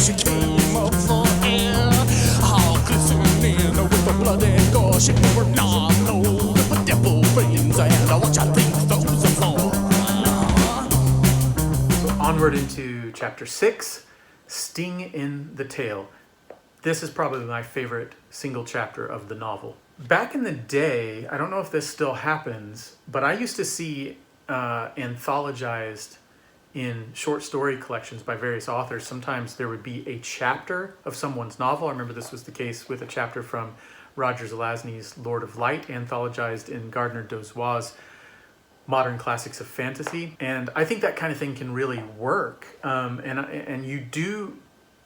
she came up for air. All glistening with the blood and gore. She never not know the devil brains and what you think those are for. Onward into chapter 6, Sting in the Tail. This is probably my favorite single chapter of the novel. Back in the day, I don't know if this still happens, but I used to see anthologized in short story collections by various authors. Sometimes there would be a chapter of someone's novel. I remember this was the case with a chapter from Roger Zelazny's Lord of Light, anthologized in Gardner Dozois's Modern Classics of Fantasy. And I think that kind of thing can really work. And you do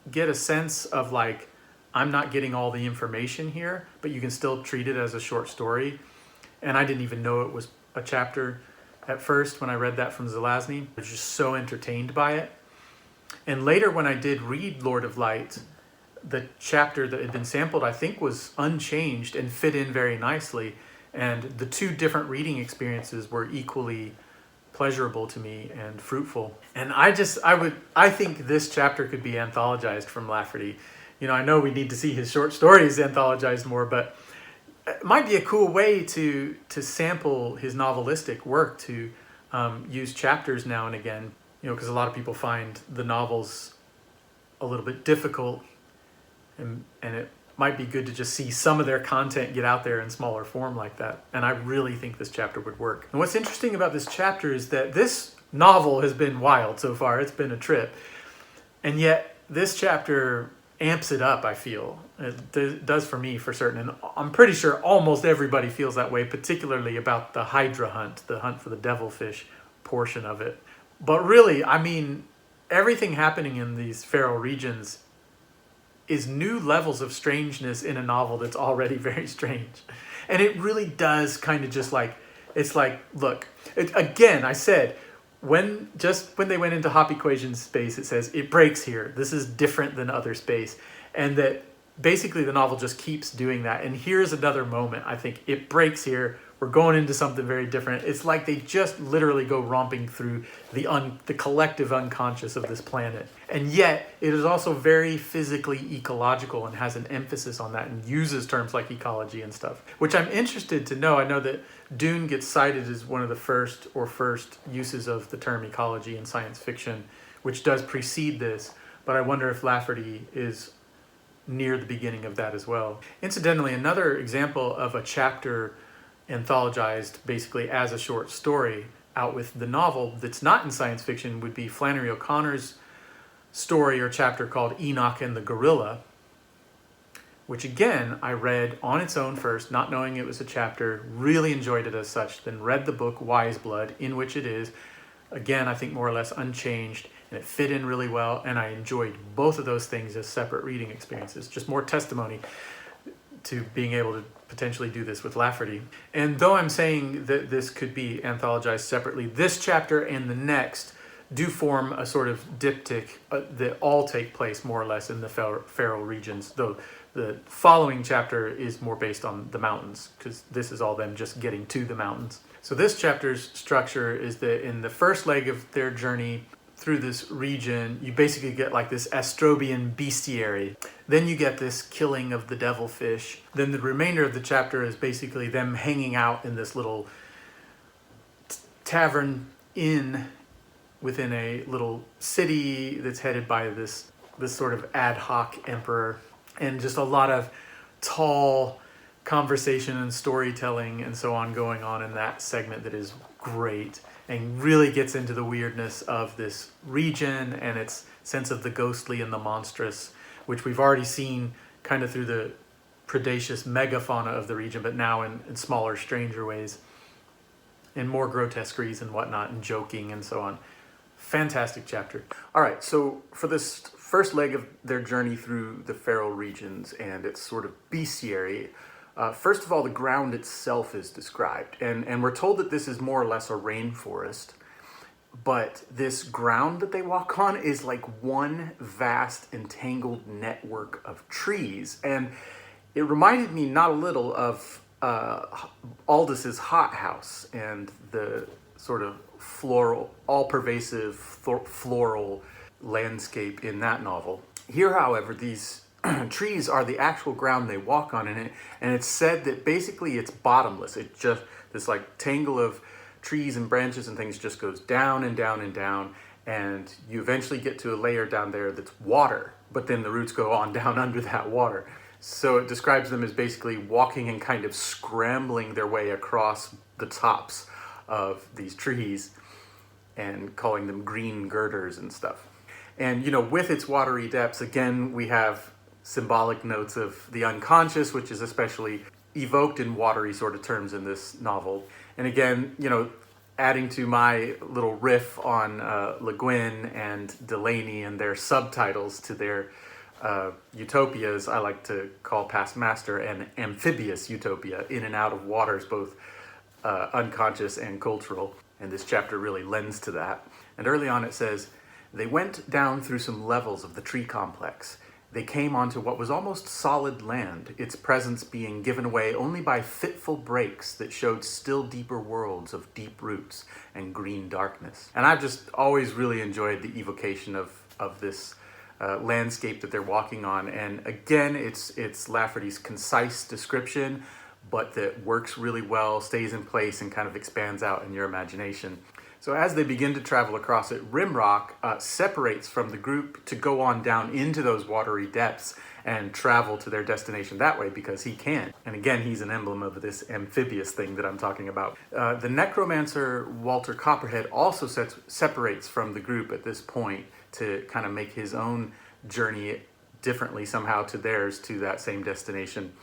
get a sense of like, I'm not getting all the information here, but you can still treat it as a short story. And I didn't even know it was a chapter at first when I read that from Zelazny. I was just so entertained by it. And later when I did read Lord of Light, the chapter that had been sampled, I think, was unchanged and fit in very nicely. And the two different reading experiences were equally pleasurable to me and fruitful. And I think this chapter could be anthologized from Lafferty. You know, I know we need to see his short stories anthologized more, but it might be a cool way to sample his novelistic work, to use chapters now and again, you know, because a lot of people find the novels a little bit difficult, and it might be good to just see some of their content get out there in smaller form like that. And I really think this chapter would work. And what's interesting about this chapter is that this novel has been wild so far. It's been a trip. And yet this chapter amps it up, I feel. It does for me, for certain. And I'm pretty sure almost everybody feels that way, particularly about the Hydra hunt, the hunt for the devilfish portion of it. But really, I mean, everything happening in these feral regions is new levels of strangeness in a novel that's already very strange. And it really does kind of just like, it's like, look, again, I said, when they went into Hop equation space, it says it breaks here. This is different than other space. And that basically the novel just keeps doing that. And here's another moment. I think it breaks here. We're going into something very different. It's like they just literally go romping through the collective unconscious of this planet. And yet it is also very physically ecological and has an emphasis on that and uses terms like ecology and stuff, which I'm interested to know. I know that Dune gets cited as one of the first uses of the term ecology in science fiction, which does precede this, but I wonder if Lafferty is near the beginning of that as well. Incidentally, another example of a chapter anthologized basically as a short story out with the novel that's not in science fiction would be Flannery O'Connor's story or chapter called Enoch and the Gorilla, which again I read on its own first, not knowing it was a chapter, really enjoyed it as such, then read the book Wise Blood, in which it is, again, I think more or less unchanged, and it fit in really well, and I enjoyed both of those things as separate reading experiences. Just more testimony to being able to potentially do this with Lafferty. And though I'm saying that this could be anthologized separately, this chapter and the next do form a sort of diptych that all take place more or less in the feral regions, though the following chapter is more based on the mountains, because this is all them just getting to the mountains. So this chapter's structure is that in the first leg of their journey through this region, you basically get like this Astrobean bestiary. Then you get this killing of the devilfish. Then the remainder of the chapter is basically them hanging out in this little tavern inn within a little city that's headed by this sort of ad hoc emperor, and just a lot of tall conversation and storytelling and so on going on in that segment that is great and really gets into the weirdness of this region and its sense of the ghostly and the monstrous, which we've already seen kind of through the predaceous megafauna of the region, but now in smaller, stranger ways, and more grotesqueries and whatnot, and joking and so on. Fantastic chapter. All right, so for this first leg of their journey through the feral regions and its sort of bestiary, first of all, the ground itself is described, and we're told that this is more or less a rainforest, but this ground that they walk on is like one vast entangled network of trees, and it reminded me not a little of Aldous' hothouse and the sort of floral, all-pervasive floral landscape in that novel. Here, however, these trees are the actual ground they walk on, and it's said that basically it's bottomless. It just, this like tangle of trees and branches and things just goes down and down and down, and you eventually get to a layer down there that's water, but then the roots go on down under that water. So it describes them as basically walking and kind of scrambling their way across the tops of these trees and calling them green girders and stuff. And, you know, with its watery depths, again, we have symbolic notes of the unconscious, which is especially evoked in watery sort of terms in this novel. And again, you know, adding to my little riff on Le Guin and Delaney and their subtitles to their utopias, I like to call Past Master an amphibious utopia, in and out of waters, both unconscious and cultural. And this chapter really lends to that. And early on it says, they went down through some levels of the tree complex. They came onto what was almost solid land, its presence being given away only by fitful breaks that showed still deeper worlds of deep roots and green darkness. And I've just always really enjoyed the evocation of this landscape that they're walking on. And again, it's Lafferty's concise description, but that works really well, stays in place, and kind of expands out in your imagination. So as they begin to travel across it, Rimrock separates from the group to go on down into those watery depths and travel to their destination that way because he can. And again, he's an emblem of this amphibious thing that I'm talking about. The necromancer Walter Copperhead also separates from the group at this point to kind of make his own journey differently somehow to theirs, to that same destination.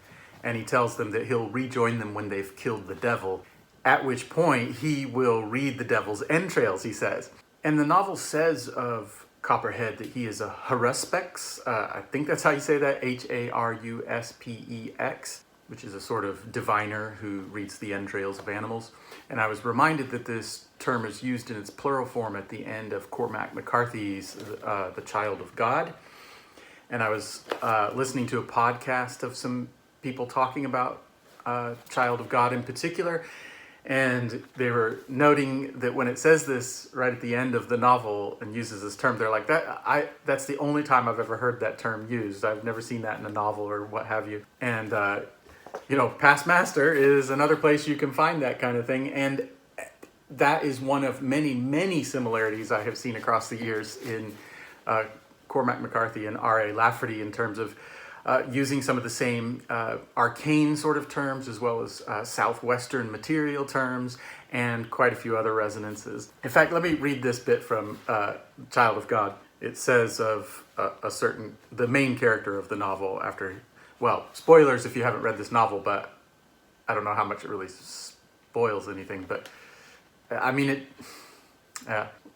And he tells them that he'll rejoin them when they've killed the devil, at which point he will read the devil's entrails, he says. And the novel says of Copperhead that he is a haruspex, I think that's how you say that, Haruspex, which is a sort of diviner who reads the entrails of animals. And I was reminded that this term is used in its plural form at the end of Cormac McCarthy's The Child of God. And I was listening to a podcast of some people talking about Child of God in particular, and they were noting that when it says this right at the end of the novel and uses this term, they're like, that's the only time I've ever heard that term used. I've never seen that in a novel or what have you. And you know, Past Master is another place you can find that kind of thing, and that is one of many, many similarities I have seen across the years in Cormac McCarthy and R.A. Lafferty in terms of using some of the same arcane sort of terms, as well as southwestern material terms, and quite a few other resonances. In fact, let me read this bit from Child of God. It says of the main character of the novel after, well, spoilers if you haven't read this novel, but I don't know how much it really spoils anything, but I mean,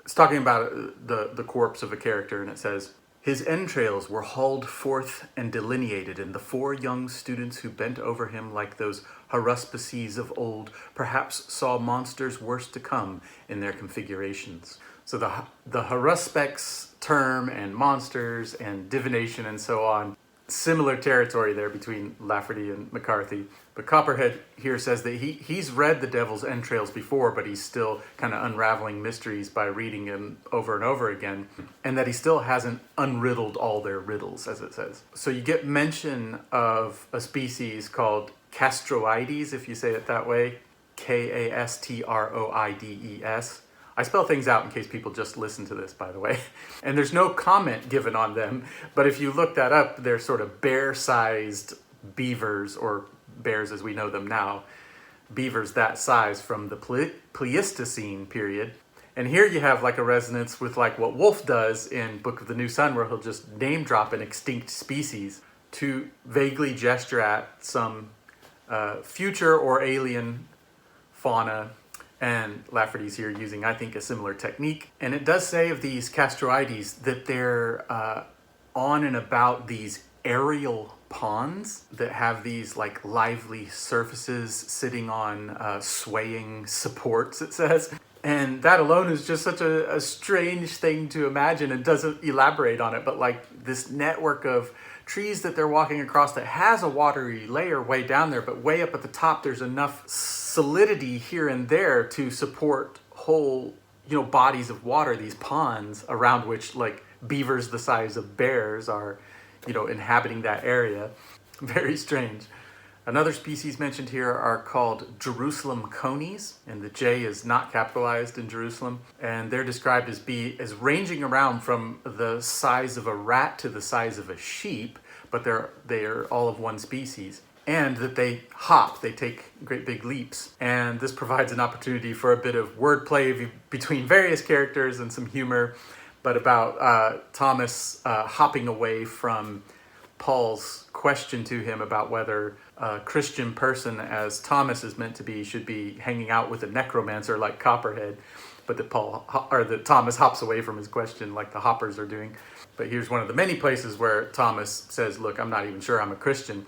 it's talking about the corpse of a character, and it says, his entrails were hauled forth and delineated, and the 4 young students who bent over him like those haruspices of old perhaps saw monsters worse to come in their configurations. So the haruspex term and monsters and divination and so on, similar territory there between Lafferty and McCarthy. But Copperhead here says that he's read the devil's entrails before, but he's still kind of unraveling mysteries by reading them over and over again, and that he still hasn't unriddled all their riddles, as it says. So you get mention of a species called Castroides, if you say it that way, Kastroides. I spell things out in case people just listen to this, by the way. And there's no comment given on them, but if you look that up, they're sort of bear-sized beavers, or bears as we know them now, beavers that size from the Pleistocene period. And here you have like a resonance with like what Wolfe does in Book of the New Sun, where he'll just name drop an extinct species to vaguely gesture at some future or alien fauna. And Lafferty's here using, I think, a similar technique. And it does say of these Castroides that they're on and about these aerial ponds that have these like lively surfaces sitting on swaying supports, it says. And that alone is just such a strange thing to imagine, and doesn't elaborate on it, but like this network of trees that they're walking across that has a watery layer way down there, but way up at the top there's enough solidity here and there to support whole, bodies of water, these ponds around which like beavers the size of bears are, inhabiting that area. Very strange. Another species mentioned here are called Jerusalem conies, and the J is not capitalized in Jerusalem. And they're described as ranging around from the size of a rat to the size of a sheep, but they're all of one species. And that they hop, they take great big leaps. And this provides an opportunity for a bit of wordplay between various characters and some humor, but about Thomas hopping away from Paul's question to him about whether a Christian person, as Thomas is meant to be, should be hanging out with a necromancer like Copperhead, but that Thomas hops away from his question like the hoppers are doing. But here's one of the many places where Thomas says, look, I'm not even sure I'm a Christian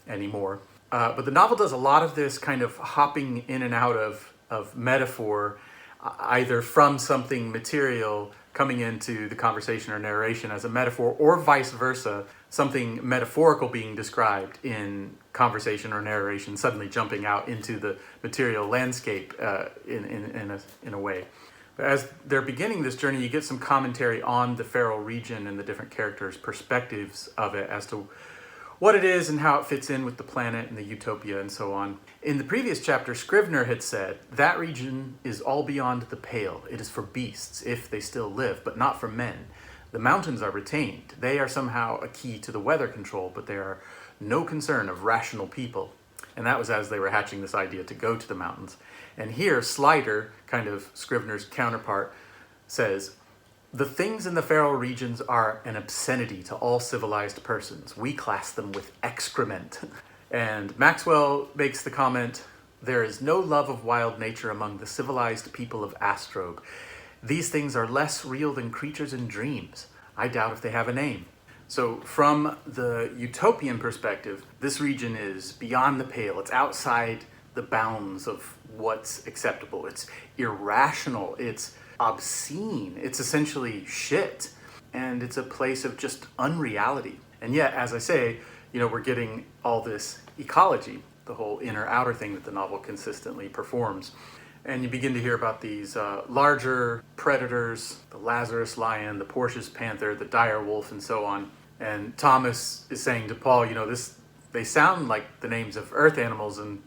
anymore. But the novel does a lot of this kind of hopping in and out of metaphor, either from something material coming into the conversation or narration as a metaphor, or vice versa, something metaphorical being described in conversation or narration, suddenly jumping out into the material landscape in a way. But as they're beginning this journey, you get some commentary on the feral region and the different characters' perspectives of it as to what it is and how it fits in with the planet and the utopia and so on. In the previous chapter, Scrivener had said, that region is all beyond the pale. It is for beasts, if they still live, but not for men. The mountains are retained. They are somehow a key to the weather control, but they are no concern of rational people. And that was as they were hatching this idea to go to the mountains. And here, Slider, kind of Scrivener's counterpart, says, the things in the feral regions are an obscenity to all civilized persons. We class them with excrement. And Maxwell makes the comment, there is no love of wild nature among the civilized people of Astrobe. These things are less real than creatures in dreams. I doubt if they have a name. So from the utopian perspective, this region is beyond the pale. It's outside the bounds of what's acceptable. It's irrational. It's obscene. It's essentially shit. And it's a place of just unreality. And yet, as I say, we're getting all this ecology, the whole inner-outer thing that the novel consistently performs. And you begin to hear about these larger predators, the Lazarus lion, the Portia's panther, the dire wolf, and so on. And Thomas is saying to Paul, they sound like the names of earth animals, and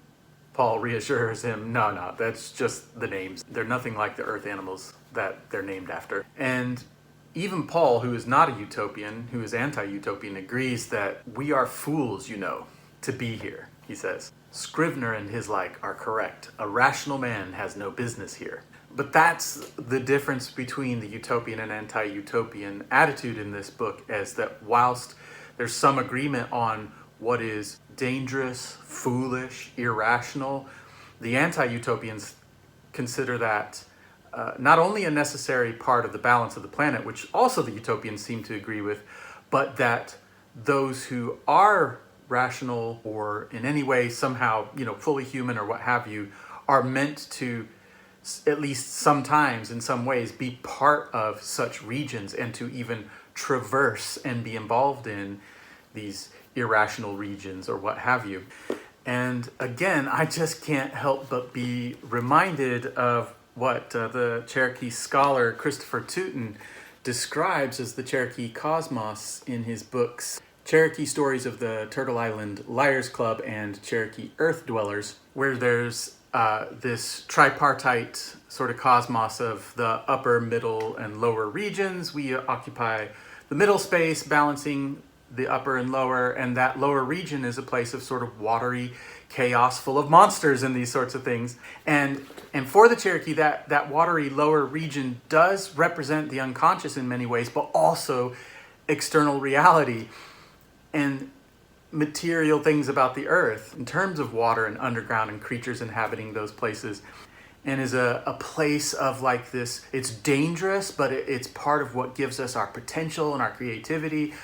Paul reassures him, no, that's just the names. They're nothing like the earth animals that they're named after. And even Paul, who is not a utopian, who is anti-utopian, agrees that we are fools, to be here, he says. Scrivener and his like are correct. A rational man has no business here. But that's the difference between the utopian and anti-utopian attitude in this book, is that whilst there's some agreement on what is dangerous, foolish, irrational, the anti-utopians consider that not only a necessary part of the balance of the planet, which also the utopians seem to agree with, but that those who are rational or in any way somehow, fully human or what have you, are meant to, at least sometimes in some ways, be part of such regions and to even traverse and be involved in these irrational regions or what have you. And again, I just can't help but be reminded of what the Cherokee scholar Christopher Tootin describes as the Cherokee cosmos in his books Cherokee Stories of the Turtle Island Liars Club and Cherokee Earth Dwellers, where there's this tripartite sort of cosmos of the upper, middle, and lower regions. We occupy the middle space, balancing the upper and lower, and that lower region is a place of sort of watery chaos full of monsters and these sorts of things. And for the Cherokee, that watery lower region does represent the unconscious in many ways, but also external reality and material things about the earth in terms of water and underground and creatures inhabiting those places, and is a place of like this, it's dangerous, but it's part of what gives us our potential and our creativity,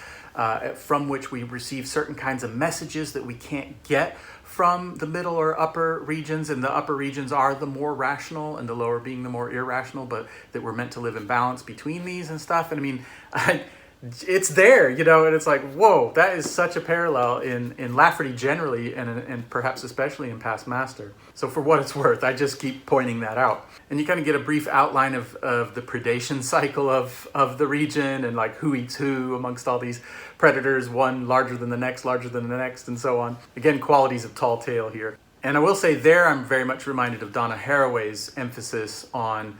from which we receive certain kinds of messages that we can't get from the middle or upper regions, and the upper regions are the more rational and the lower being the more irrational, but that we're meant to live in balance between these and stuff. And I mean, it's there, you know, and it's like, whoa, that is such a parallel in Lafferty generally, and perhaps especially in Past Master. So for what it's worth, I just keep pointing that out. And you kind of get a brief outline of the predation cycle of the region, and like who eats who amongst all these predators, one larger than the next, and so on. Again, qualities of Tall Tale here. And I will say there, I'm very much reminded of Donna Haraway's emphasis on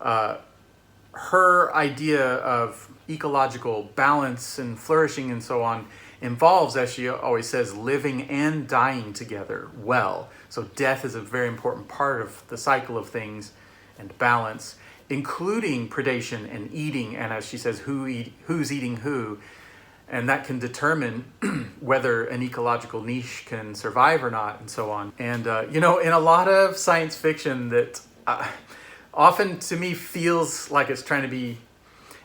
her idea of ecological balance and flourishing and so on involves, as she always says, living and dying together well. So death is a very important part of the cycle of things and balance, including predation and eating, and as she says, who's eating who, and that can determine whether an ecological niche can survive or not, and so on. And you know, in a lot of science fiction that often to me feels like it's trying to be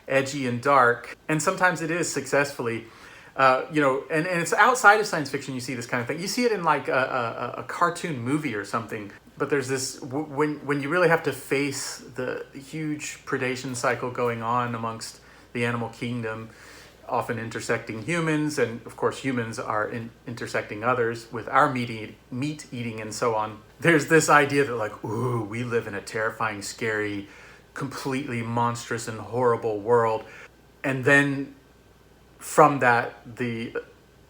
edgy and dark, and sometimes it is successfully. You know, and it's outside of science fiction you see this kind of thing. You see it in like a cartoon movie or something. But there's this, when you really have to face the huge predation cycle going on amongst the animal kingdom, often intersecting humans, and of course humans are intersecting others with our meat eating and so on. There's this idea that like, ooh, we live in a terrifying, scary, completely monstrous and horrible world. And then from that, the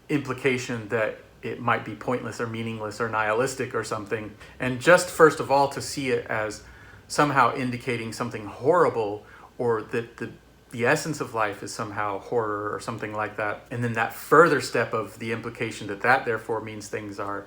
implication that it might be pointless or meaningless or nihilistic or something. And just first of all, to see it as somehow indicating something horrible, or that the essence of life is somehow horror or something like that. And then that further step of the implication that therefore means things are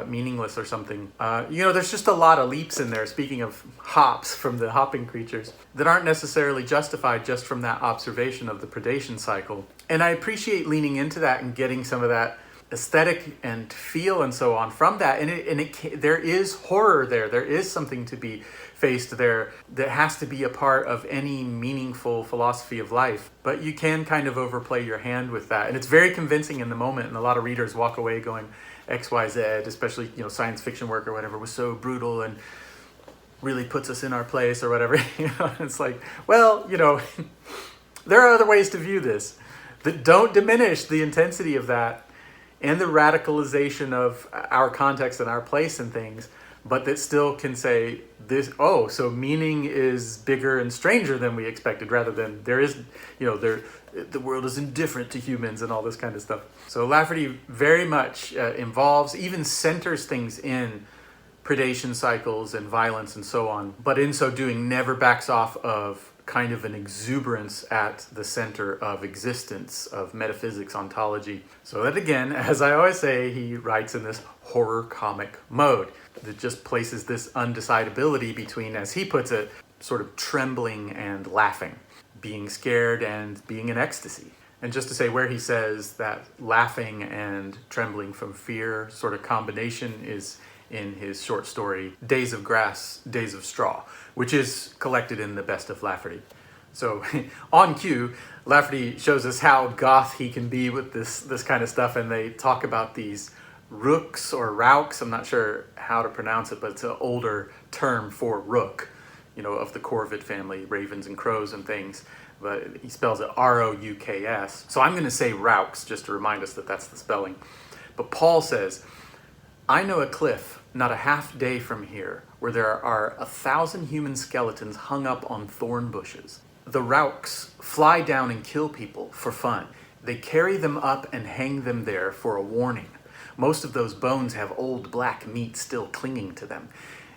meaningless or something. You know, there's just a lot of leaps in there, speaking of hops from the hopping creatures, that aren't necessarily justified just from that observation of the predation cycle. And I appreciate leaning into that and getting some of that aesthetic and feel and so on from that. And there is horror there. There is something to be faced there that has to be a part of any meaningful philosophy of life. But you can kind of overplay your hand with that. And it's very convincing in the moment. And a lot of readers walk away going, XYZ, especially, you know, science fiction work or whatever, was so brutal and really puts us in our place or whatever. You know, it's like, well, you know, there are other ways to view this that don't diminish the intensity of that and the radicalization of our context and our place in things, but that still can say this, oh, so meaning is bigger and stranger than we expected, rather than there is, you know, the world is indifferent to humans and all this kind of stuff. So Lafferty very much involves, even centers things in predation cycles and violence and so on, but in so doing never backs off of kind of an exuberance at the center of existence, of metaphysics, ontology. So that again, as I always say, he writes in this horror comic mode that just places this undecidability between, as he puts it, sort of trembling and laughing, being scared and being in ecstasy. And just to say where he says that laughing and trembling from fear sort of combination is in his short story, Days of Grass, Days of Straw, which is collected in the Best of Lafferty. So on cue, Lafferty shows us how goth he can be with this kind of stuff, and they talk about these rooks or rauks. I'm not sure how to pronounce it, but it's an older term for rook, you know, of the corvid family, ravens and crows and things. But he spells it R-O-U-K-S. So I'm going to say rauks just to remind us that that's the spelling. But Paul says, I know a cliff not a half day from here where there are 1,000 human skeletons hung up on thorn bushes. The rauks fly down and kill people for fun. They carry them up and hang them there for a warning. Most of those bones have old black meat still clinging to them.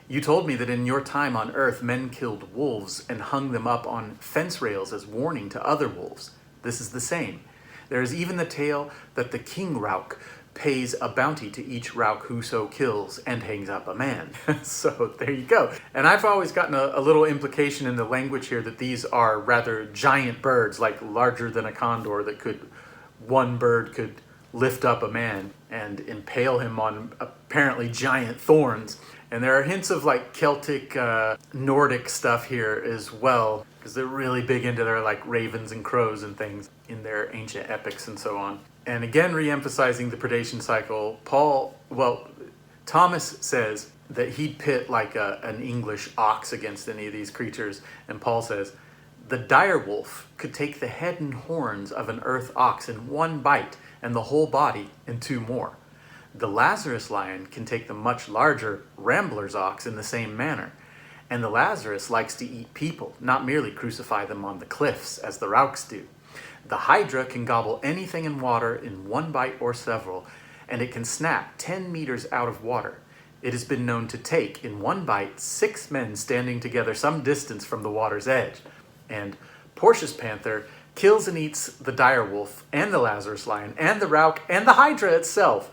You told me that in your time on Earth, men killed wolves and hung them up on fence rails as warning to other wolves. This is the same. There is even the tale that the king rauk pays a bounty to each rauk whoso kills and hangs up a man. So there you go. And I've always gotten a little implication in the language here that these are rather giant birds, like larger than a condor, that one bird could lift up a man and impale him on apparently giant thorns. And there are hints of like Celtic, Nordic stuff here as well, because they're really big into their like ravens and crows and things in their ancient epics and so on. And again, re-emphasizing the predation cycle, Thomas says that he'd pit like an English ox against any of these creatures, and Paul says, The dire wolf could take the head and horns of an earth ox in one bite and the whole body in two more. The Lazarus lion can take the much larger rambler's ox in the same manner. And the Lazarus likes to eat people, not merely crucify them on the cliffs as the Rauks do. The Hydra can gobble anything in water in one bite or several, and it can snap 10 meters out of water. It has been known to take, in one bite, 6 men standing together some distance from the water's edge. And Portia's panther kills and eats the dire wolf and the Lazarus lion and the Rauk and the Hydra itself.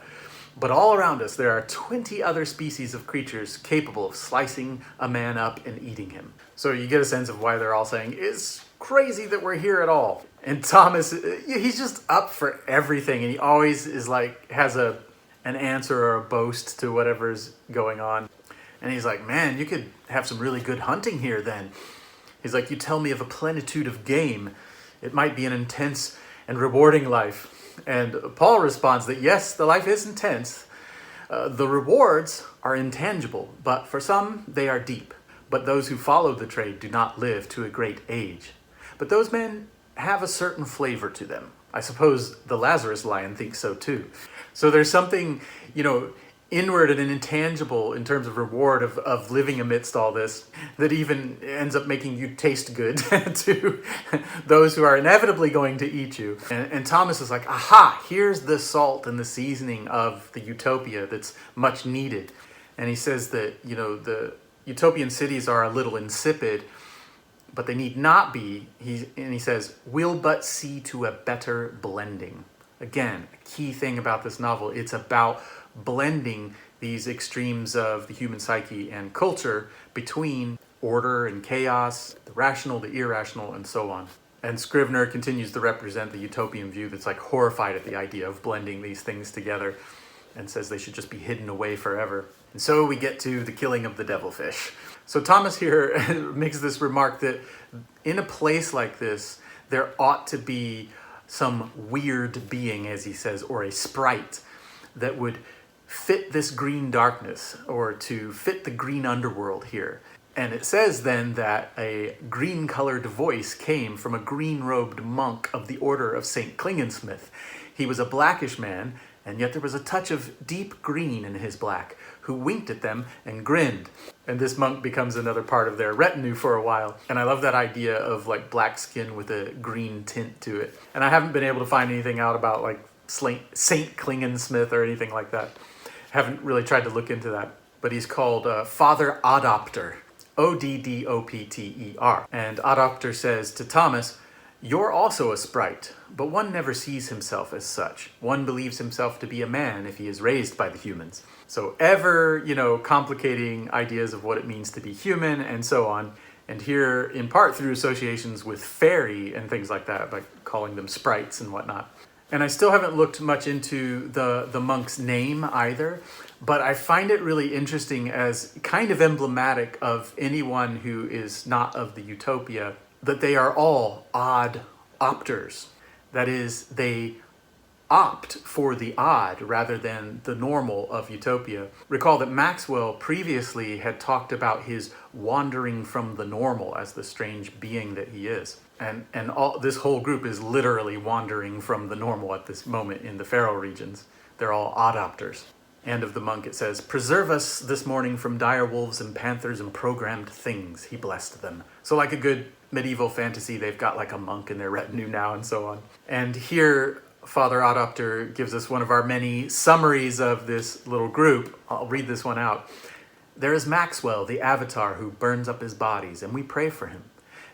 But all around us there are 20 other species of creatures capable of slicing a man up and eating him. So you get a sense of why they're all saying, it's crazy that we're here at all. And Thomas, he's just up for everything, and he always is like, has an answer or a boast to whatever's going on. And he's like, man, you could have some really good hunting here then. He's like, you tell me of a plenitude of game. It might be an intense and rewarding life. And Paul responds that yes, the life is intense. The rewards are intangible, but for some, they are deep. But those who follow the trade do not live to a great age. But those men have a certain flavor to them. I suppose the Lazarus lion thinks so too. So there's something, inward and intangible in terms of reward of living amidst all this that even ends up making you taste good to those who are inevitably going to eat you. And Thomas is like, aha, here's the salt and the seasoning of the utopia that's much needed. And he says that, the utopian cities are a little insipid, but they need not be. He says, we'll but see to a better blending. Again, a key thing about this novel, it's about blending these extremes of the human psyche and culture between order and chaos, the rational, the irrational, and so on. And Scrivener continues to represent the utopian view that's like horrified at the idea of blending these things together and says they should just be hidden away forever. And so we get to the killing of the devilfish. So Thomas here makes this remark that in a place like this, there ought to be some weird being, as he says, or a sprite that would fit this green darkness, or to fit the green underworld here. And it says then that a green-colored voice came from a green-robed monk of the order of St. Klingensmith. He was a blackish man, and yet there was a touch of deep green in his black, who winked at them and grinned. And this monk becomes another part of their retinue for a while. And I love that idea of like black skin with a green tint to it. And I haven't been able to find anything out about like St. Klingensmith or anything like that. Haven't really tried to look into that. But he's called Father Adopter, Oddopter. And Adopter says to Thomas, you're also a sprite, but one never sees himself as such. One believes himself to be a man if he is raised by the humans. So ever, complicating ideas of what it means to be human and so on. And here, in part through associations with fairy and things like that, like calling them sprites and whatnot. And I still haven't looked much into the monk's name either, but I find it really interesting as kind of emblematic of anyone who is not of the utopia, that they are all odd opters. That is, they opt for the odd rather than the normal of utopia. Recall that Maxwell previously had talked about his wandering from the normal as the strange being that he is. And this whole group is literally wandering from the normal at this moment in the Faroe regions. They're all oddopters. And of the monk it says, preserve us this morning from dire wolves and panthers and programmed things. He blessed them. So like a good medieval fantasy, they've got like a monk in their retinue now and so on. And here, Father Adopter gives us one of our many summaries of this little group. I'll read this one out. There is Maxwell, the avatar, who burns up his bodies, and we pray for him.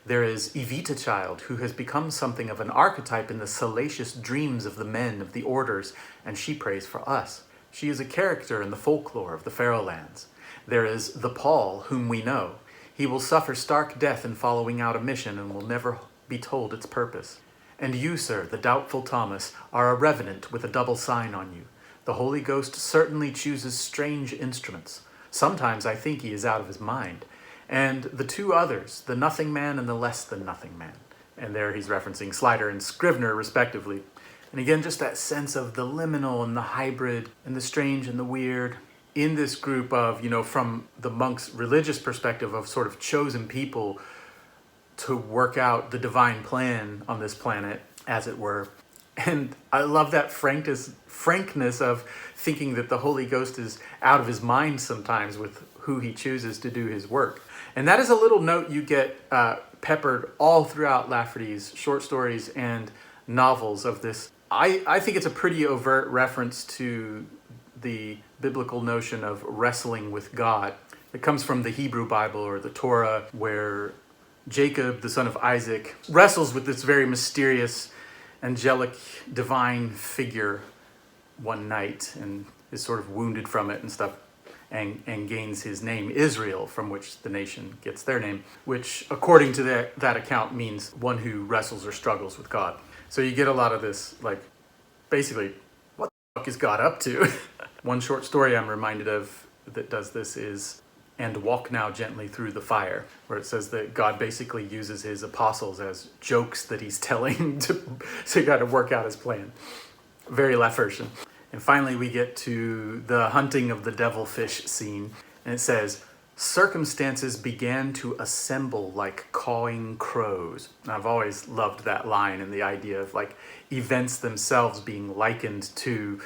There is Evita Child, who has become something of an archetype in the salacious dreams of the men of the orders, and she prays for us. She is a character in the folklore of the Faroe lands. There is the Paul, whom we know. He will suffer stark death in following out a mission and will never be told its purpose. And you, sir, the doubtful Thomas, are a revenant with a double sign on you. The Holy Ghost certainly chooses strange instruments. Sometimes I think he is out of his mind. And the two others, the nothing man and the less than nothing man. And there he's referencing Slider and Scrivener, respectively. And again, just that sense of the liminal and the hybrid and the strange and the weird in this group of, from the monk's religious perspective of sort of chosen people to work out the divine plan on this planet, as it were. And I love that frankness of thinking that the Holy Ghost is out of his mind sometimes with who he chooses to do his work. And that is a little note you get peppered all throughout Lafferty's short stories and novels of this. I think it's a pretty overt reference to the biblical notion of wrestling with God. It comes from the Hebrew Bible or the Torah, where Jacob, the son of Isaac, wrestles with this very mysterious, angelic, divine figure one night and is sort of wounded from it and stuff, and gains his name Israel, from which the nation gets their name, which according to that account means one who wrestles or struggles with God. So you get a lot of this, like, basically, what the fuck is God up to? One short story I'm reminded of that does this is "And Walk Now Gently Through the Fire," where it says that God basically uses his apostles as jokes that he's telling to kind of work out his plan. Very Laffertian. And finally we get to the hunting of the devilfish scene, and it says, "Circumstances began to assemble like cawing crows." And I've always loved that line and the idea of like events themselves being likened to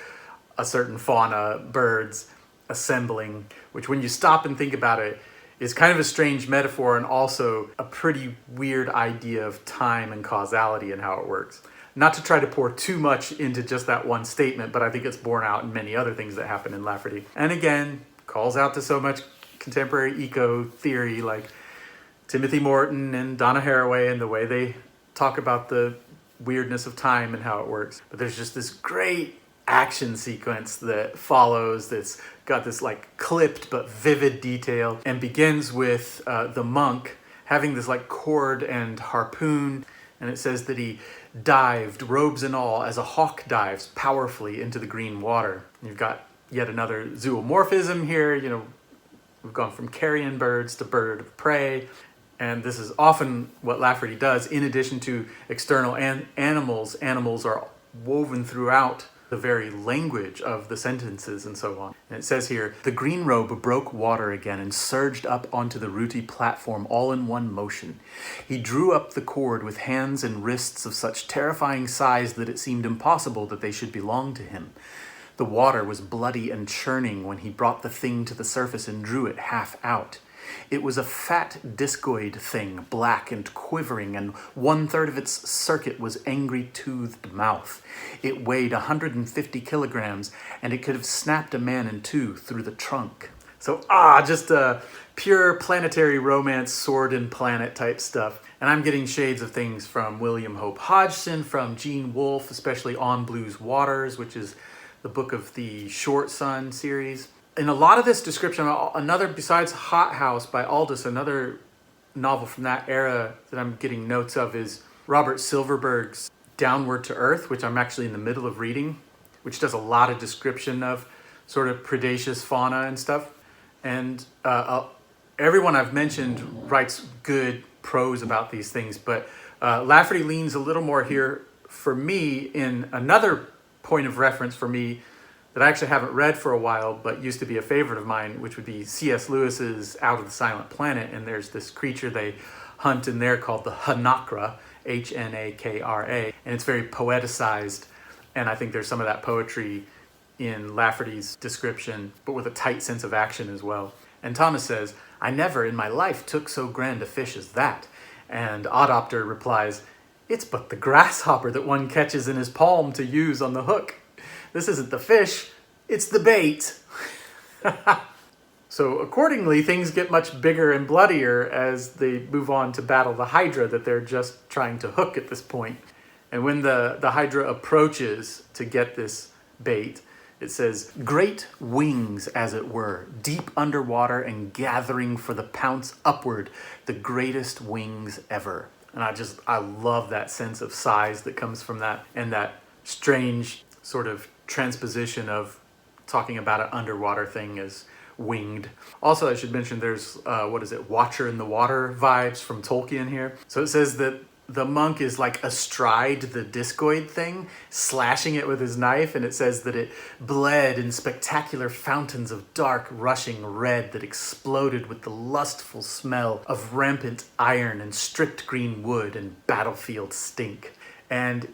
a certain fauna, birds assembling, which when you stop and think about it is kind of a strange metaphor and also a pretty weird idea of time and causality and how it works. Not to try to pour too much into just that one statement, but I think it's borne out in many other things that happen in Lafferty. And again, calls out to so much contemporary eco theory like Timothy Morton and Donna Haraway and the way they talk about the weirdness of time and how it works. But there's just this great action sequence that follows that's got this like clipped but vivid detail and begins with the monk having this like cord and harpoon, and it says that he dived, robes and all, as a hawk dives powerfully into the green water. You've got yet another zoomorphism here. You know, we've gone from carrion birds to bird of prey. And this is often what Lafferty does. In addition to external animals, animals are woven throughout the very language of the sentences and so on. And it says here, "The green robe broke water again and surged up onto the rooty platform all in one motion. He drew up the cord with hands and wrists of such terrifying size that it seemed impossible that they should belong to him. The water was bloody and churning when he brought the thing to the surface and drew it half out. It was a fat discoid thing, black and quivering, and 1/3 of its circuit was angry-toothed mouth. It weighed 150 kilograms, and it could have snapped a man in two through the trunk." So, just a pure planetary romance, sword and planet type stuff. And I'm getting shades of things from William Hope Hodgson, from Gene Wolfe, especially On Blue's Waters, which is the book of the Short Sun series. In a lot of this description, another, besides Hot House by Aldous, another novel from that era that I'm getting notes of is Robert Silverberg's Downward to Earth, which I'm actually in the middle of reading, which does a lot of description of sort of predaceous fauna and stuff. And everyone I've mentioned writes good prose about these things, but Lafferty leans a little more here for me in another point of reference for me that I actually haven't read for a while, but used to be a favorite of mine, which would be C.S. Lewis's Out of the Silent Planet. And there's this creature they hunt in there called the Hanakra, H-N-A-K-R-A. And it's very poeticized. And I think there's some of that poetry in Lafferty's description, but with a tight sense of action as well. And Thomas says, "I never in my life took so grand a fish as that." And Oddopter replies, "It's but the grasshopper that one catches in his palm to use on the hook. This isn't the fish, it's the bait." So accordingly, things get much bigger and bloodier as they move on to battle the Hydra that they're just trying to hook at this point. And when the Hydra approaches to get this bait, it says, "Great wings, as it were, deep underwater and gathering for the pounce upward, the greatest wings ever." And I love that sense of size that comes from that, and that strange sort of transposition of talking about an underwater thing as winged. Also, I should mention there's, Watcher in the Water vibes from Tolkien here. So it says that the monk is like astride the discoid thing, slashing it with his knife, and it says that it bled in spectacular fountains of dark, rushing red that exploded with the lustful smell of rampant iron and strict green wood and battlefield stink. And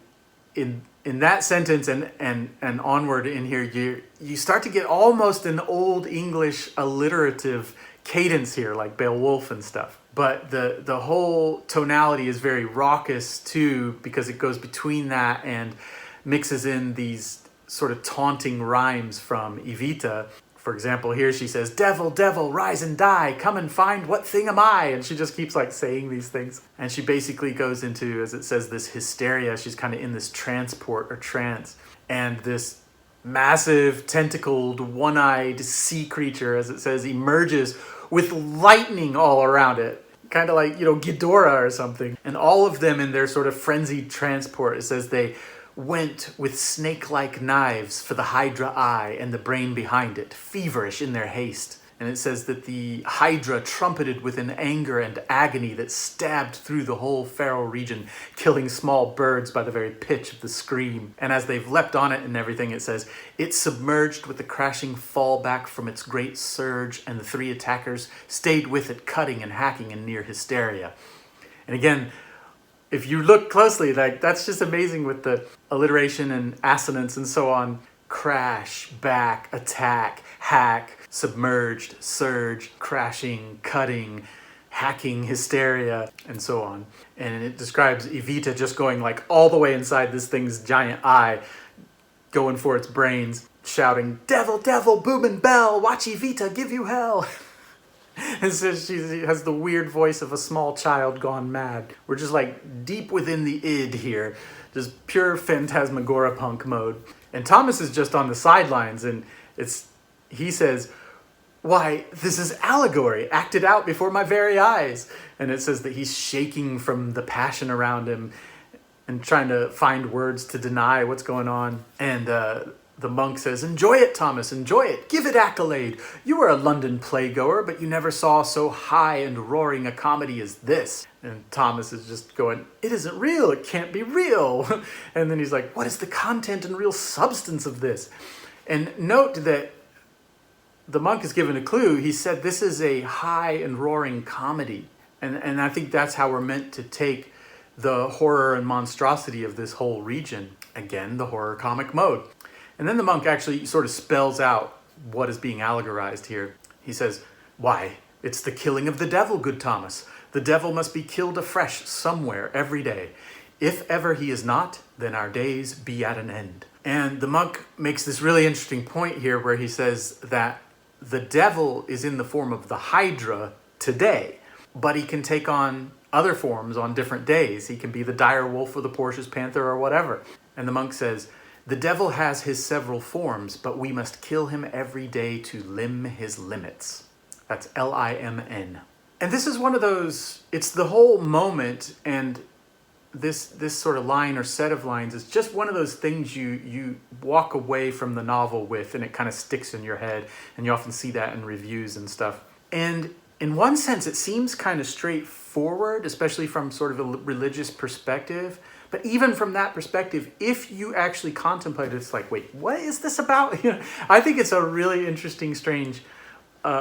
in that sentence and onward in here, you start to get almost an old English alliterative cadence here, like Beowulf and stuff. But the whole tonality is very raucous too, because it goes between that and mixes in these sort of taunting rhymes from Evita. For example, here she says, "Devil, devil, rise and die, come and find what thing am I?" And she just keeps like saying these things. And she basically goes into, as it says, this hysteria. She's kind of in this transport or trance. And this massive, tentacled, one-eyed sea creature, as it says, emerges with lightning all around it. Kind of like, Ghidorah or something. And all of them in their sort of frenzied transport, it says they went with snake-like knives for the Hydra eye and the brain behind it, feverish in their haste. And it says that the Hydra trumpeted with an anger and agony that stabbed through the whole Faroe region, killing small birds by the very pitch of the scream. And as they've leapt on it and everything, it says, it submerged with the crashing fallback from its great surge, and the three attackers stayed with it, cutting and hacking in near hysteria. And again, if you look closely, like that's just amazing with the alliteration and assonance and so on. Crash, back, attack, hack, submerged, surge, crashing, cutting, hacking, hysteria, and so on. And it describes Evita just going like all the way inside this thing's giant eye, going for its brains, shouting, "Devil, devil, boom and bell, watch Evita give you hell." And so she has the weird voice of a small child gone mad. We're just like deep within the id here, just pure phantasmagoria punk mode. And Thomas is just on the sidelines, and he says, "Why, this is allegory acted out before my very eyes." And it says that he's shaking from the passion around him and trying to find words to deny what's going on. And the monk says, "Enjoy it, Thomas, enjoy it. Give it accolade. You were a London playgoer, but you never saw so high and roaring a comedy as this." And Thomas is just going, "It isn't real. It can't be real." And then he's like, "What is the content and real substance of this?" And note that the monk is given a clue. He said this is a high and roaring comedy. And I think that's how we're meant to take the horror and monstrosity of this whole region. Again, the horror comic mode. And then the monk actually sort of spells out what is being allegorized here. He says, "Why, it's the killing of the devil, good Thomas. The devil must be killed afresh somewhere every day. If ever he is not, then our days be at an end." And the monk makes this really interesting point here where he says that the devil is in the form of the Hydra today, but he can take on other forms on different days. He can be the dire wolf or the Portia's panther or whatever. And the monk says, "The devil has his several forms, but we must kill him every day to limn his limits." That's Limn. And this is one of those, it's the whole moment, and this sort of line or set of lines is just one of those things you walk away from the novel with, and it kind of sticks in your head, and you often see that in reviews and stuff. And in one sense, it seems kind of straightforward, especially from sort of a religious perspective. But even from that perspective, if you actually contemplate it, it's like, wait, what is this about? I think it's a really interesting, strange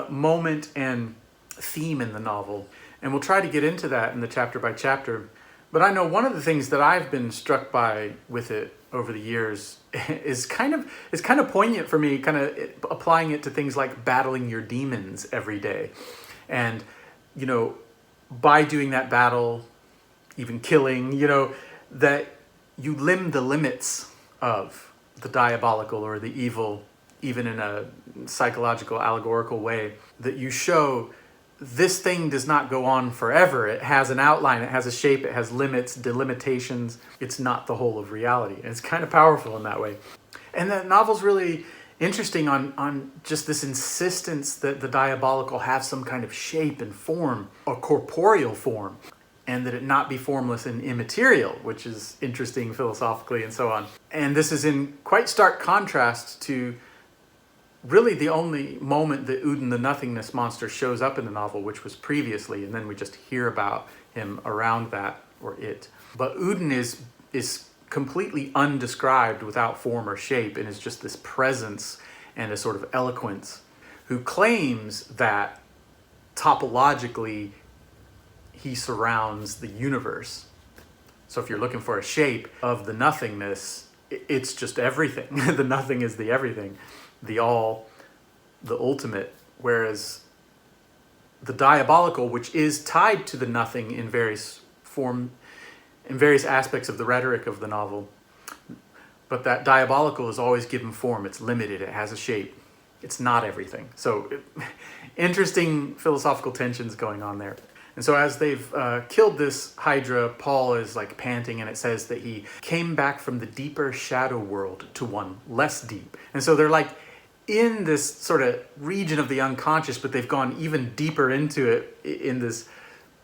moment and theme in the novel. And we'll try to get into that in the chapter by chapter. But I know one of the things that I've been struck by with it over the years is kind of poignant for me, kind of applying it to things like battling your demons every day. And, by doing that battle, even killing, that you limb the limits of the diabolical or the evil, even in a psychological, allegorical way, that you show this thing does not go on forever. It has an outline, it has a shape, it has limits, delimitations. It's not the whole of reality. And it's kind of powerful in that way. And the novel's really interesting on just this insistence that the diabolical have some kind of shape and form, a corporeal form, and that it not be formless and immaterial, which is interesting philosophically and so on. And this is in quite stark contrast to really the only moment that Udin the Nothingness monster shows up in the novel, which was previously, and then we just hear about him around that. or it. But Udin is completely undescribed, without form or shape, and is just this presence and a sort of eloquence, who claims that topologically he surrounds the universe. So if you're looking for a shape of the nothingness, it's just everything. The nothing is the everything, the all, the ultimate. Whereas the diabolical, which is tied to the nothing in various aspects of the rhetoric of the novel, but that diabolical is always given form. It's limited. It has a shape. It's not everything. So interesting philosophical tensions going on there. And so as they've killed this Hydra, Paul is like panting, and it says that he came back from the deeper shadow world to one less deep. And so they're like in this sort of region of the unconscious, but they've gone even deeper into it in this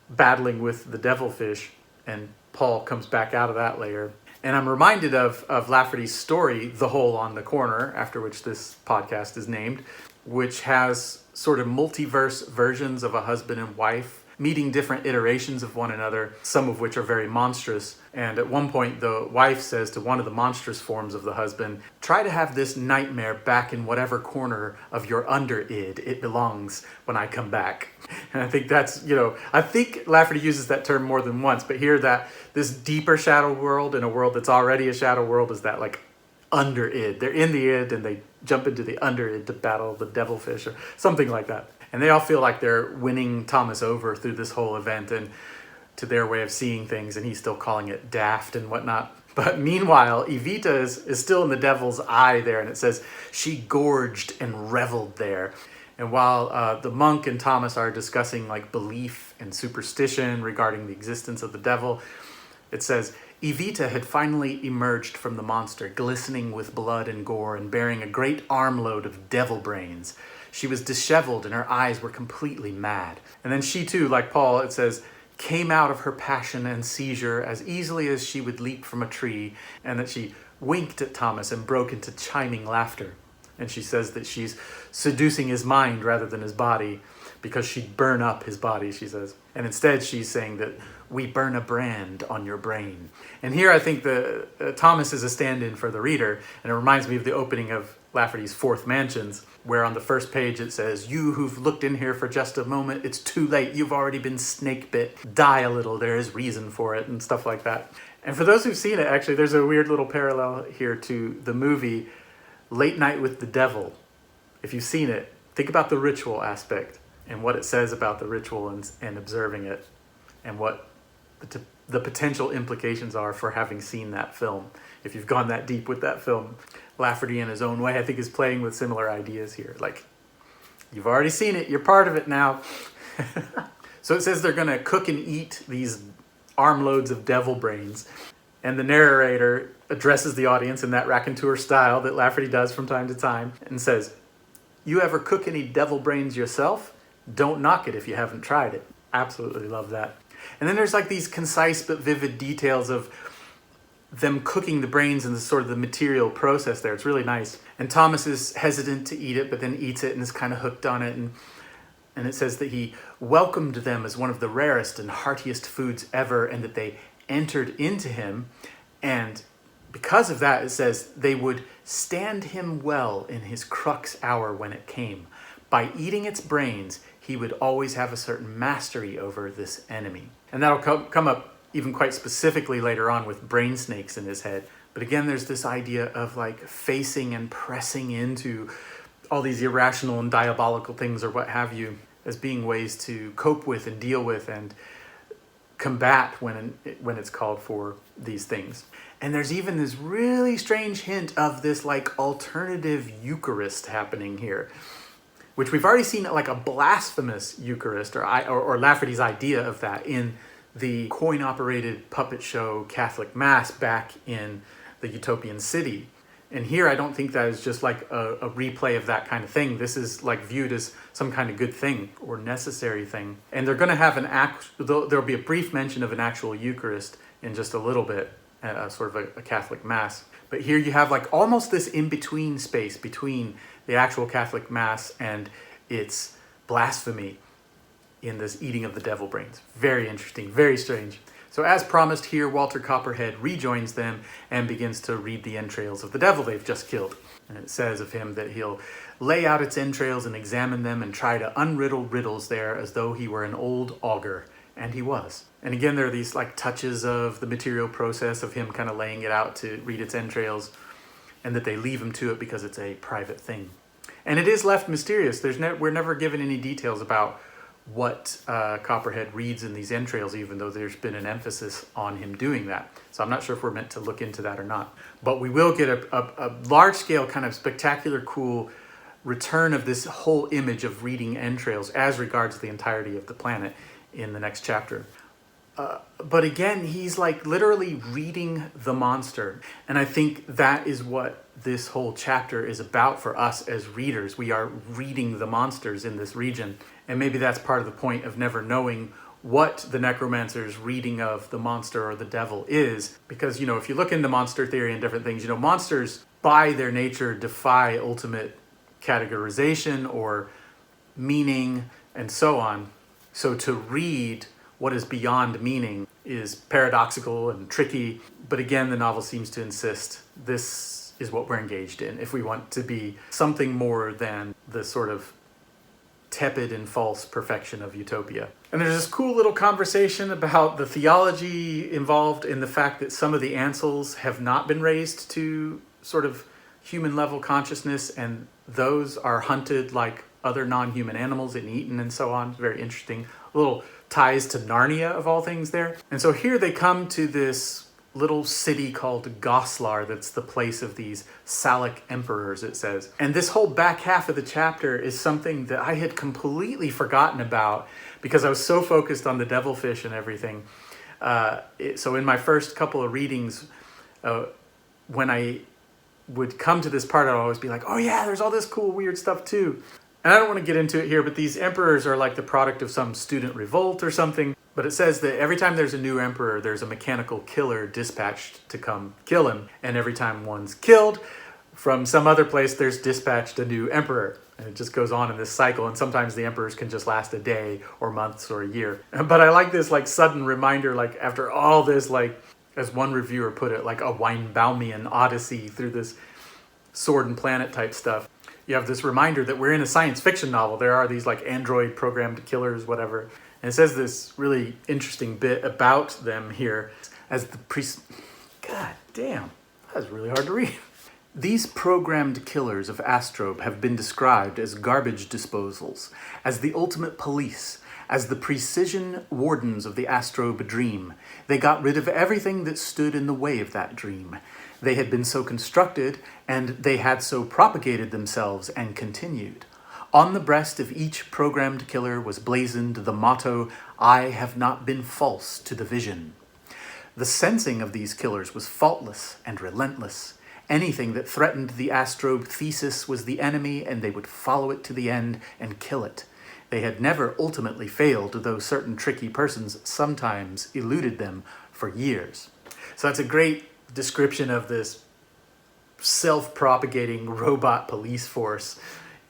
battling with the devilfish. And Paul comes back out of that layer. And I'm reminded of Lafferty's story, The Hole on the Corner, after which this podcast is named, which has sort of multiverse versions of a husband and wife meeting different iterations of one another, some of which are very monstrous. And at one point, the wife says to one of the monstrous forms of the husband, try to have this nightmare back in whatever corner of your under-id it belongs when I come back. And I think that's, I think Lafferty uses that term more than once, but here that this deeper shadow world in a world that's already a shadow world is that like under-id. They're in the id and they jump into the under-id to battle the devilfish or something like that. And they all feel like they're winning Thomas over through this whole event and to their way of seeing things, and he's still calling it daft and whatnot. But meanwhile, Evita is still in the devil's eye there, and it says, she gorged and reveled there. And while the monk and Thomas are discussing like belief and superstition regarding the existence of the devil, it says, Evita had finally emerged from the monster, glistening with blood and gore and bearing a great armload of devil brains. She was disheveled and her eyes were completely mad. And then she too, like Paul, it says, came out of her passion and seizure as easily as she would leap from a tree, and that she winked at Thomas and broke into chiming laughter. And she says that she's seducing his mind rather than his body because she'd burn up his body, she says. And instead she's saying that we burn a brand on your brain. And here I think Thomas is a stand-in for the reader, and it reminds me of the opening of Lafferty's Fourth Mansions, where on the first page it says, you who've looked in here for just a moment, it's too late, you've already been snake bit, die a little, there is reason for it, and stuff like that. And for those who've seen it, actually, there's a weird little parallel here to the movie Late Night with the Devil. If you've seen it, think about the ritual aspect and what it says about the ritual and observing it, and what the potential implications are for having seen that film. If you've gone that deep with that film, Lafferty in his own way, I think, is playing with similar ideas here. Like, you've already seen it, you're part of it now. So it says they're going to cook and eat these armloads of devil brains. And the narrator addresses the audience in that raconteur style that Lafferty does from time to time and says, you ever cook any devil brains yourself? Don't knock it if you haven't tried it. Absolutely love that. And then there's like these concise but vivid details of them cooking the brains and the sort of the material process there. It's really nice. And Thomas is hesitant to eat it, but then eats it and is kind of hooked on it. And it says that he welcomed them as one of the rarest and heartiest foods ever, and that they entered into him. And because of that, it says they would stand him well in his crux hour when it came. By eating its brains, he would always have a certain mastery over this enemy. And that'll come up even quite specifically later on with brain snakes in his head. But again, there's this idea of like facing and pressing into all these irrational and diabolical things or what have you as being ways to cope with and deal with and combat when it's called for these things. And there's even this really strange hint of this like alternative Eucharist happening here, which we've already seen like a blasphemous Eucharist or Lafferty's idea of that in the coin-operated puppet show Catholic Mass back in the Utopian City. And here I don't think that is just like a replay of that kind of thing. This is like viewed as some kind of good thing or necessary thing. And they're going to have there'll be a brief mention of an actual Eucharist in just a little bit, sort of a Catholic Mass. But here you have like almost this in-between space between the actual Catholic Mass and its blasphemy in this eating of the devil brains. Very interesting, very strange. So as promised here, Walter Copperhead rejoins them and begins to read the entrails of the devil they've just killed. And it says of him that he'll lay out its entrails and examine them and try to unriddle riddles there as though he were an old augur. And he was. And again, there are these like touches of the material process of him kind of laying it out to read its entrails, and that they leave him to it because it's a private thing. And it is left mysterious. We're never given any details about what Copperhead reads in these entrails, even though there's been an emphasis on him doing that. So I'm not sure if we're meant to look into that or not. But we will get a large-scale, kind of spectacular, cool return of this whole image of reading entrails as regards the entirety of the planet in the next chapter. But again, he's like literally reading the monster. And I think that is what this whole chapter is about for us as readers. We are reading the monsters in this region. And maybe that's part of the point of never knowing what the necromancer's reading of the monster or the devil is. Because, if you look into monster theory and different things, monsters by their nature defy ultimate categorization or meaning and so on. So to read what is beyond meaning is paradoxical and tricky. But again, the novel seems to insist this is what we're engaged in if we want to be something more than the sort of tepid and false perfection of utopia. And there's this cool little conversation about the theology involved in the fact that some of the Ansels have not been raised to sort of human level consciousness, and those are hunted like other non-human animals and eaten and so on. Very interesting little ties to Narnia of all things there. And so here they come to this little city called Goslar that's the place of these Salic emperors, it says. And this whole back half of the chapter is something that I had completely forgotten because I was so focused on the devilfish and everything. So in my first couple of readings, when I would come to this part, I'd always be like, oh yeah, there's all this cool weird stuff too. And I don't want to get into it here, but these emperors are like the product of some student revolt or something. But it says that every time there's a new emperor, there's a mechanical killer dispatched to come kill him. And every time one's killed from some other place, there's dispatched a new emperor. And it just goes on in this cycle. And sometimes the emperors can just last a day or months or a year. But I like this like sudden reminder, like after all this, like as one reviewer put it, like a Weinbaumian odyssey through this sword and planet type stuff. You have this reminder that we're in a science fiction novel. There are these like android programmed killers, whatever. And it says this really interesting bit about them here as the God damn, that's really hard to read. These programmed killers of Astrobe have been described as garbage disposals, as the ultimate police, as the precision wardens of the Astrobe dream. They got rid of everything that stood in the way of that dream. They had been so constructed, and they had so propagated themselves and continued. On the breast of each programmed killer was blazoned the motto, "I have not been false to the vision." The sensing of these killers was faultless and relentless. Anything that threatened the Astrobe thesis was the enemy, and they would follow it to the end and kill it. They had never ultimately failed, though certain tricky persons sometimes eluded them for years. So that's a great description of this self-propagating robot police force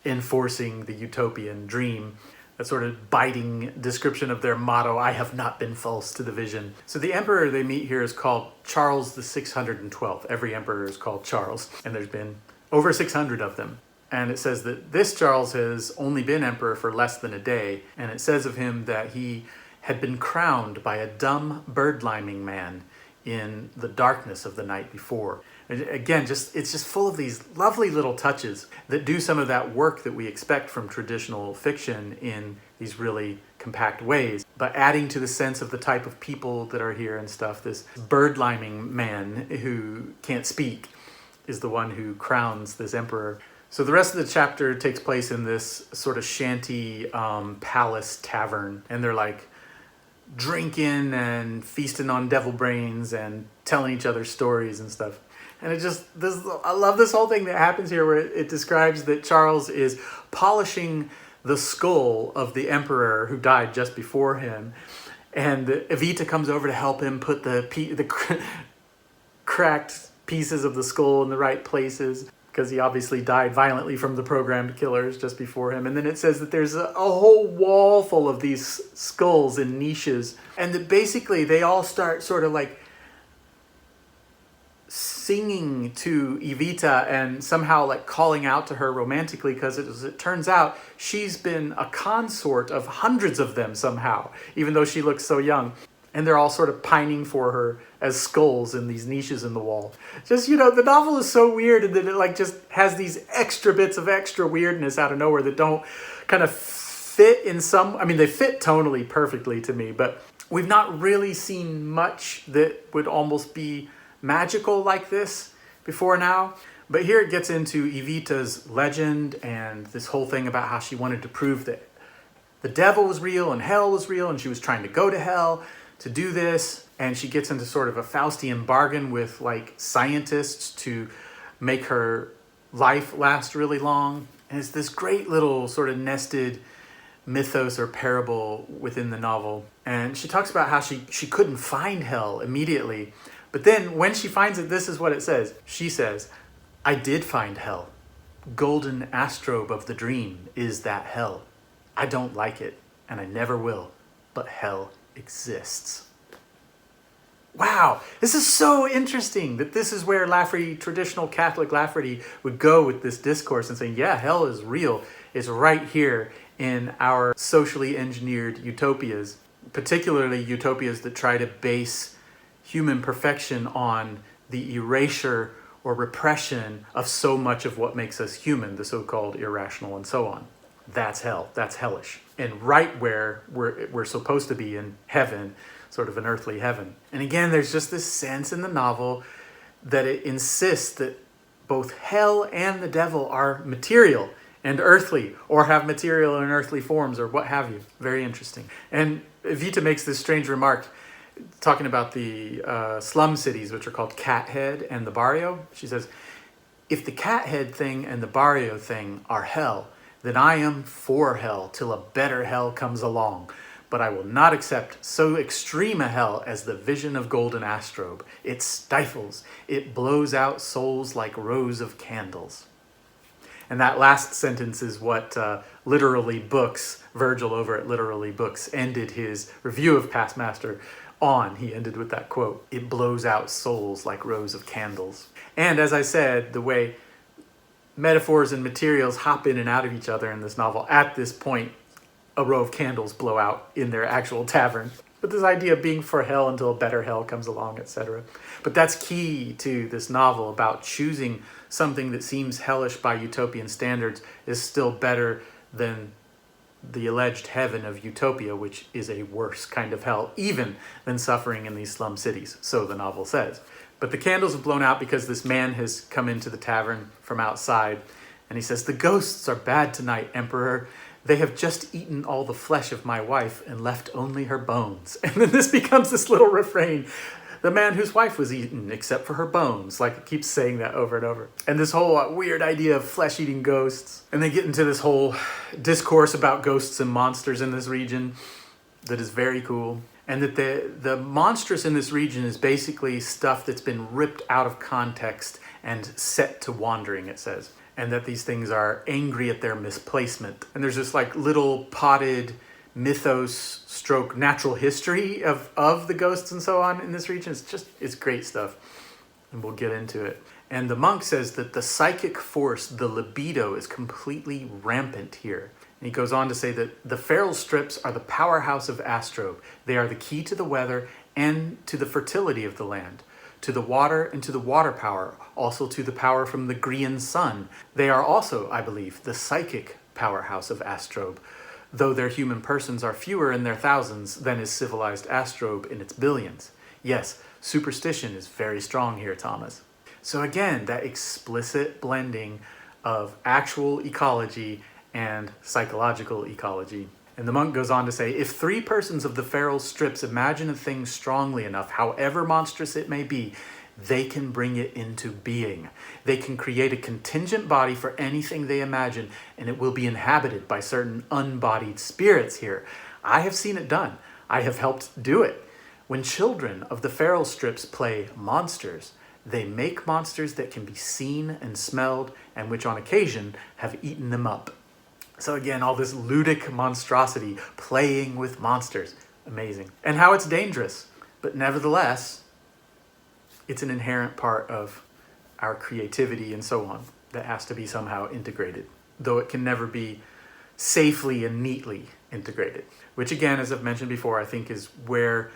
enforcing the utopian dream. That sort of biting description of their motto, "I have not been false to the vision." So the emperor they meet here is called Charles the 612th. Every emperor is called Charles, and there's been over 600 of them. And it says that this Charles has only been emperor for less than a day, and it says of him that he had been crowned by a dumb bird-liming man in the darkness of the night before. And again, it's just full of these lovely little touches that do some of that work that we expect from traditional fiction in these really compact ways, but adding to the sense of the type of people that are here and stuff. This bird-liming man who can't speak is the one who crowns this emperor. So the rest of the chapter takes place in this sort of shanty palace tavern, and they're like drinking and feasting on devil brains and telling each other stories and stuff. And I love this whole thing that happens here where it describes that Charles is polishing the skull of the emperor who died just before him. And Evita comes over to help him put the cracked pieces of the skull in the right places. because he obviously died violently from the programmed killers just before him. And then it says that there's a whole wall full of these skulls in niches, and that basically they all start sort of like singing to Evita and somehow like calling out to her romantically, because as it turns out, she's been a consort of hundreds of them somehow, even though she looks so young. And they're all sort of pining for her as skulls in these niches in the wall. Just, the novel is so weird, and that it like just has these extra bits of extra weirdness out of nowhere that don't kind of fit in some, I mean, they fit tonally perfectly to me, but we've not really seen much that would almost be magical like this before now. But here it gets into Evita's legend and this whole thing about how she wanted to prove that the devil was real and hell was real, and she was trying to go to hell to do this. And she gets into sort of a Faustian bargain with like scientists to make her life last really long. And it's this great little sort of nested mythos or parable within the novel. And she talks about how she couldn't find hell immediately. But then when she finds it, this is what it says. She says, "I did find hell. Golden Astrobe of the dream is that hell. I don't like it, and I never will, but hell exists." Wow, this is so interesting that this is where Lafferty, traditional Catholic Lafferty, would go with this discourse and saying, yeah, hell is real. It's right here in our socially engineered utopias, particularly utopias that try to base human perfection on the erasure or repression of so much of what makes us human, the so-called irrational and so on. That's hell. That's hellish. And right where we're supposed to be in heaven, sort of an earthly heaven. And again, there's just this sense in the novel that it insists that both hell and the devil are material and earthly, or have material and earthly forms, or what have you. Very interesting. And Evita makes this strange remark talking about the slum cities, which are called Cathead and the Barrio. She says, if the Cathead thing and the Barrio thing are hell, then I am for hell till a better hell comes along. But I will not accept so extreme a hell as the vision of Golden Astrobe. It stifles, it blows out souls like rows of candles. And that last sentence is what Literally Books, Virgil over at Literally Books, ended his review of Past Master on. He ended with that quote, "It blows out souls like rows of candles." And as I said, the way metaphors and materials hop in and out of each other in this novel, at this point, a row of candles blow out in their actual tavern. But this idea of being for hell until a better hell comes along, etc. But that's key to this novel, about choosing something that seems hellish by utopian standards is still better than the alleged heaven of utopia, which is a worse kind of hell, even than suffering in these slum cities, so the novel says. But the candles have blown out because this man has come into the tavern from outside, and he says, "The ghosts are bad tonight, Emperor. They have just eaten all the flesh of my wife and left only her bones." And then this becomes this little refrain. The man whose wife was eaten except for her bones. Like it keeps saying that over and over. And this whole weird idea of flesh-eating ghosts. And they get into this whole discourse about ghosts and monsters in this region that is very cool. And that the monstrous in this region is basically stuff that's been ripped out of context and set to wandering, it says. And that these things are angry at their misplacement. And there's this like little potted mythos stroke natural history of the ghosts and so on in this region. It's great stuff. And we'll get into it. And the monk says that the psychic force, the libido, is completely rampant here. And he goes on to say that the feral strips are the powerhouse of Astrobe. They are the key to the weather and to the fertility of the land, to the water and to the water power, also to the power from the Grian sun. They are also, I believe, the psychic powerhouse of Astrobe, though their human persons are fewer in their thousands than is civilized Astrobe in its billions. Yes, superstition is very strong here, Thomas. So again, that explicit blending of actual ecology and psychological ecology. And the monk goes on to say, if 3 persons of the feral strips imagine a thing strongly enough, however monstrous it may be, they can bring it into being. They can create a contingent body for anything they imagine, and it will be inhabited by certain unbodied spirits here. I have seen it done. I have helped do it. When children of the feral strips play monsters, They make monsters that can be seen and smelled, and which on occasion have eaten them up. So again, all this ludic monstrosity, playing with monsters. Amazing. And how it's dangerous. But nevertheless, it's an inherent part of our creativity and so on that has to be somehow integrated, though it can never be safely and neatly integrated. Which again, as I've mentioned before, I think is where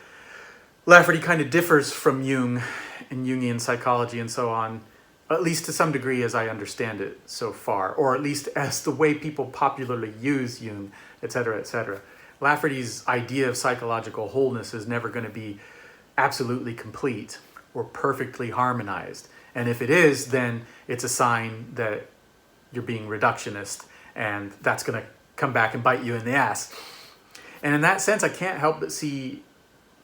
Lafferty kind of differs from Jung and Jungian psychology and so on, at least to some degree as I understand it so far, or at least as the way people popularly use Jung, etc., etc. Lafferty's idea of psychological wholeness is never going to be absolutely complete or perfectly harmonized. And if it is, then it's a sign that you're being reductionist, and that's going to come back and bite you in the ass. And in that sense, I can't help but see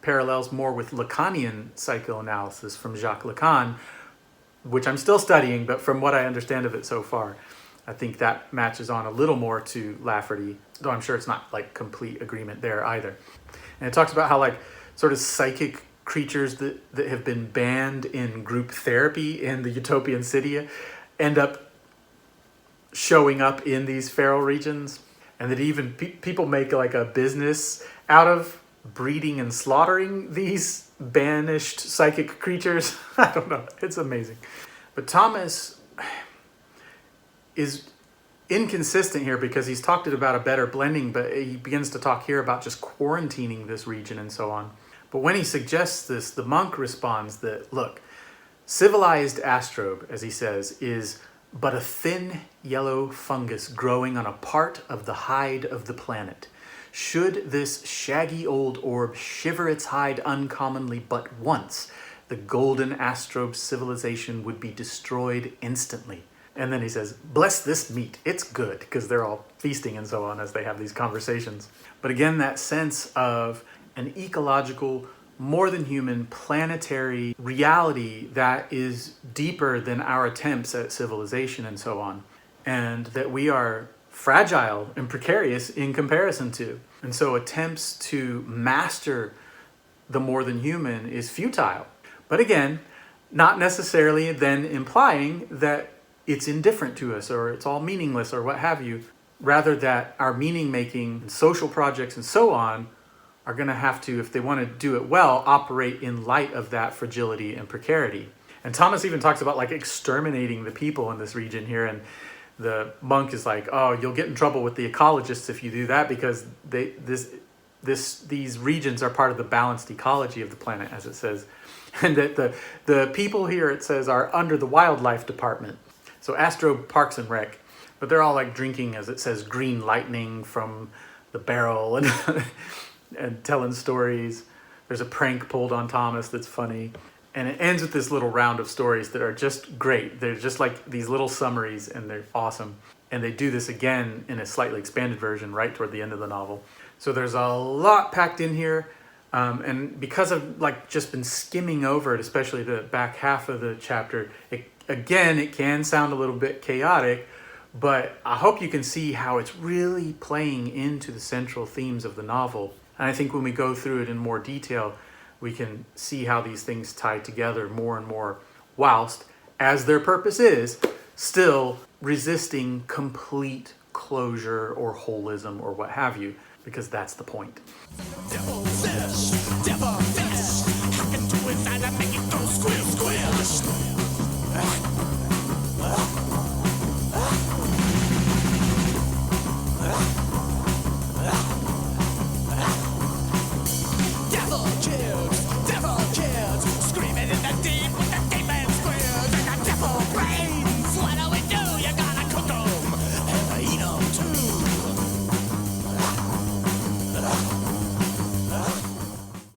parallels more with Lacanian psychoanalysis from Jacques Lacan, which I'm still studying, but from what I understand of it so far, I think that matches on a little more to Lafferty, though I'm sure it's not like complete agreement there either. And it talks about how like sort of psychic creatures that have been banned in group therapy in the utopian city end up showing up in these feral regions, and that even people make like a business out of breeding and slaughtering these banished psychic creatures. I don't know. It's amazing. But Thomas is inconsistent here because he's talked about a better blending, but he begins to talk here about just quarantining this region and so on. But when he suggests this, the monk responds that, look, civilized Astrobe, as he says, is but a thin yellow fungus growing on a part of the hide of the planet. Should this shaggy old orb shiver its hide uncommonly but once, the golden Astrobe civilization would be destroyed instantly. And then he says, bless this meat, it's good, because they're all feasting and so on as they have these conversations. But again, that sense of an ecological, more than human, planetary reality that is deeper than our attempts at civilization and so on. And that we are fragile and precarious in comparison to. And so attempts to master the more than human is futile. But again, not necessarily then implying that it's indifferent to us or it's all meaningless or what have you. Rather that our meaning making and social projects and so on are going to have to, if they want to do it well, operate in light of that fragility and precarity. And Thomas even talks about like exterminating the people in this region here, and the monk is like, oh, you'll get in trouble with the ecologists if you do that, because these regions are part of the balanced ecology of the planet, as it says. And that the people here, it says, are under the wildlife department. So Astrobe Parks and Rec, but they're all like drinking, as it says, green lightning from the barrel and and telling stories. There's a prank pulled on Thomas that's funny. And it ends with this little round of stories that are just great. They're just like these little summaries, and they're awesome. And they do this again in a slightly expanded version right toward the end of the novel. So there's a lot packed in here. And because I've like just been skimming over it, especially the back half of the chapter, it can sound a little bit chaotic, but I hope you can see how it's really playing into the central themes of the novel. And I think when we go through it in more detail, we can see how these things tie together more and more, whilst, as their purpose is, still resisting complete closure or holism or what have you, because that's the point. Devil fish, how can do it and I make it go squish, squish.